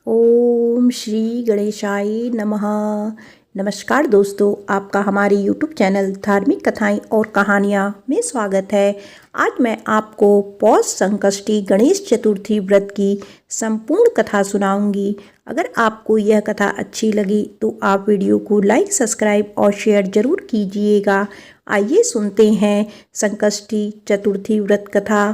ओम श्री गणेशाय नमः। नमस्कार दोस्तों, आपका हमारे YouTube चैनल धार्मिक कथाएं और कहानियां में स्वागत है। आज मैं आपको पौष संकष्टी गणेश चतुर्थी व्रत की संपूर्ण कथा सुनाऊंगी। अगर आपको यह कथा अच्छी लगी तो आप वीडियो को लाइक, सब्सक्राइब और शेयर जरूर कीजिएगा। आइए सुनते हैं संकष्टी चतुर्थी व्रत कथा।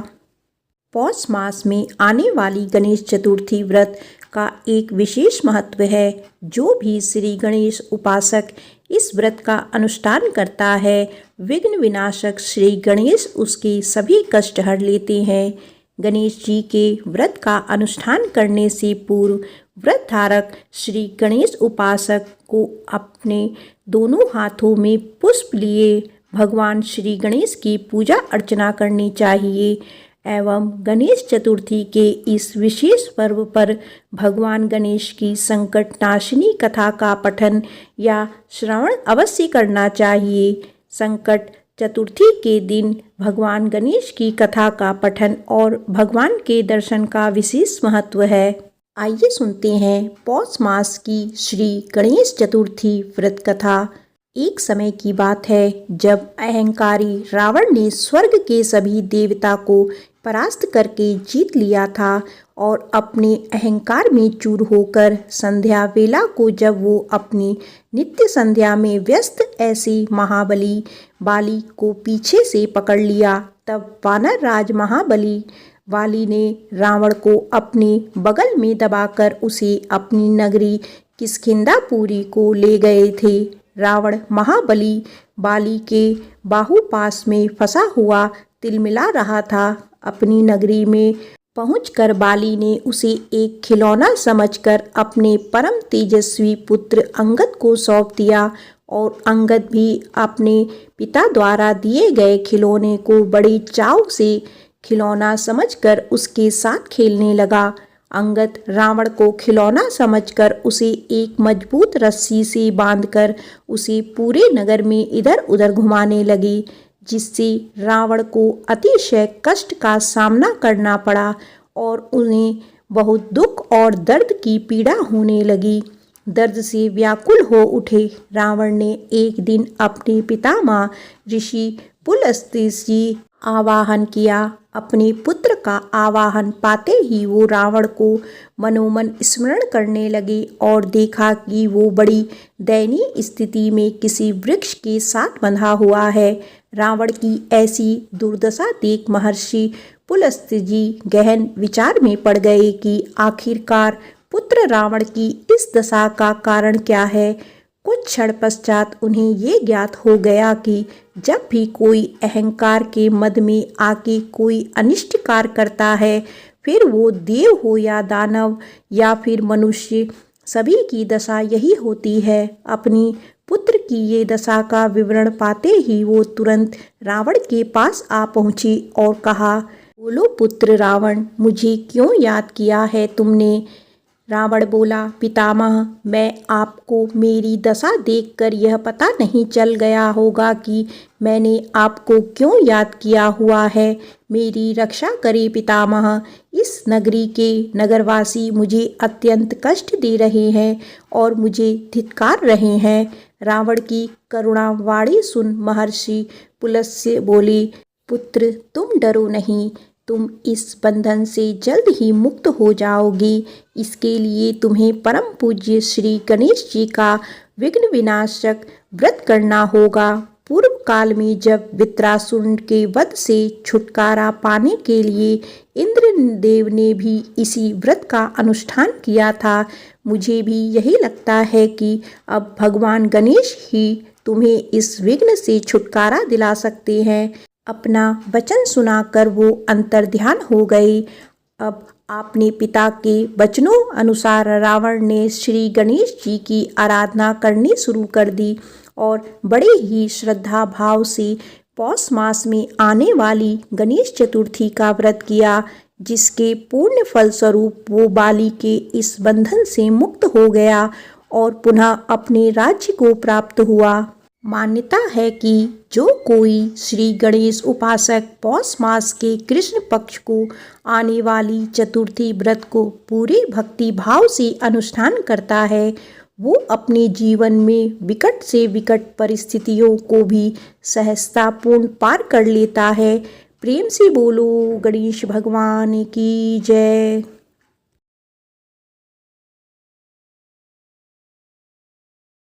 पौष मास में आने वाली गणेश चतुर्थी व्रत का एक विशेष महत्व है। जो भी श्री गणेश उपासक इस व्रत का अनुष्ठान करता है, विघ्न विनाशक श्री गणेश उसके सभी कष्ट हर लेते हैं। गणेश जी के व्रत का अनुष्ठान करने से पूर्व व्रत धारक श्री गणेश उपासक को अपने दोनों हाथों में पुष्प लिए भगवान श्री गणेश की पूजा अर्चना करनी चाहिए एवं गणेश चतुर्थी के इस विशेष पर्व पर भगवान गणेश की संकट नाशिनी कथा का पठन या श्रवण अवश्य करना चाहिए। संकट चतुर्थी के दिन भगवान गणेश की कथा का पठन और भगवान के दर्शन का विशेष महत्व है। आइए सुनते हैं पौष मास की श्री गणेश चतुर्थी व्रत कथा। एक समय की बात है जब अहंकारी रावण ने स्वर्ग के सभी देवता को परास्त करके जीत लिया था और अपने अहंकार में चूर होकर संध्या वेला को जब वो अपनी नित्य संध्या में व्यस्त ऐसे महाबली बाली को पीछे से पकड़ लिया, तब वानर राज महाबली वाली ने रावण को अपने बगल में दबाकर उसे अपनी नगरी किष्किंधापुरी को ले गए थे। रावण महाबली बाली के बाहुपाश में फंसा हुआ तिलमिला रहा था। अपनी नगरी में पहुंचकर बाली ने उसे एक खिलौना समझकर अपने परम तेजस्वी पुत्र अंगद को सौंप दिया और अंगद भी अपने पिता द्वारा दिए गए खिलौने को बड़े चाव से खिलौना समझकर उसके साथ खेलने लगा। अंगद रावण को खिलौना समझकर उसे एक मजबूत रस्सी से बांधकर उसे पूरे नगर में इधर उधर घुमाने लगे, जिससे रावण को अतिशय कष्ट का सामना करना पड़ा और उन्हें बहुत दुख और दर्द की पीड़ा होने लगी। दर्द से व्याकुल हो उठे रावण ने एक दिन अपने पितामह ऋषि पुलस्त्य जी आवाहन किया। अपने पुत्र का आवाहन पाते ही वो रावण को मनोमन स्मरण करने लगे और देखा कि वो बड़ी दयनीय स्थिति में किसी वृक्ष के साथ बंधा हुआ है। रावण की ऐसी दुर्दशा देख महर्षि पुलस्त्य जी गहन विचार में पड़ गए कि आखिरकार पुत्र रावण की इस दशा का कारण क्या है। कुछ क्षण पश्चात उन्हें ये ज्ञात हो गया कि जब भी कोई अहंकार के मद में आके कोई अनिष्ट कार्य करता है, फिर वो देव हो या दानव या फिर मनुष्य, सभी की दशा यही होती है। अपनी पुत्र की ये दशा का विवरण पाते ही वो तुरंत रावण के पास आ पहुंची और कहा, बोलो पुत्र रावण, मुझे क्यों याद किया है तुमने। रावण बोला, पितामह, मैं आपको मेरी दशा देखकर यह पता नहीं चल गया होगा कि मैंने आपको क्यों याद किया हुआ है। मेरी रक्षा करे पितामह, इस नगरी के नगरवासी मुझे अत्यंत कष्ट दे रहे हैं और मुझे धिक्कार रहे हैं। रावण की करुणावाणी सुन महर्षि पुलस्त्य बोले, पुत्र तुम डरो नहीं, तुम इस बंधन से जल्द ही मुक्त हो जाओगे। इसके लिए तुम्हें परम पूज्य श्री गणेश जी का विघ्न विनाशक व्रत करना होगा। पूर्व काल में जब वृत्रासुर के वध से छुटकारा पाने के लिए इंद्रदेव ने भी इसी व्रत का अनुष्ठान किया था। मुझे भी यही लगता है कि अब भगवान गणेश ही तुम्हें इस विघ्न से छुटकारा दिला सकते हैं। अपना वचन सुनाकर वो अंतर्ध्यान हो गए। अब अपने पिता के वचनों अनुसार रावण ने श्री गणेश जी की आराधना करनी शुरू कर दी और बड़े ही श्रद्धा भाव से पौष मास में आने वाली गणेश चतुर्थी का व्रत किया, जिसके पूर्ण फलस्वरूप वो बाली के इस बंधन से मुक्त हो गया और पुनः अपने राज्य को प्राप्त हुआ। मान्यता है कि जो कोई श्री गणेश उपासक पौष मास के कृष्ण पक्ष को आने वाली चतुर्थी व्रत को पूरे भक्ति भाव से अनुष्ठान करता है, वो अपने जीवन में विकट से विकट परिस्थितियों को भी सहजतापूर्ण पार कर लेता है। प्रेम से बोलो गणेश भगवान की जय।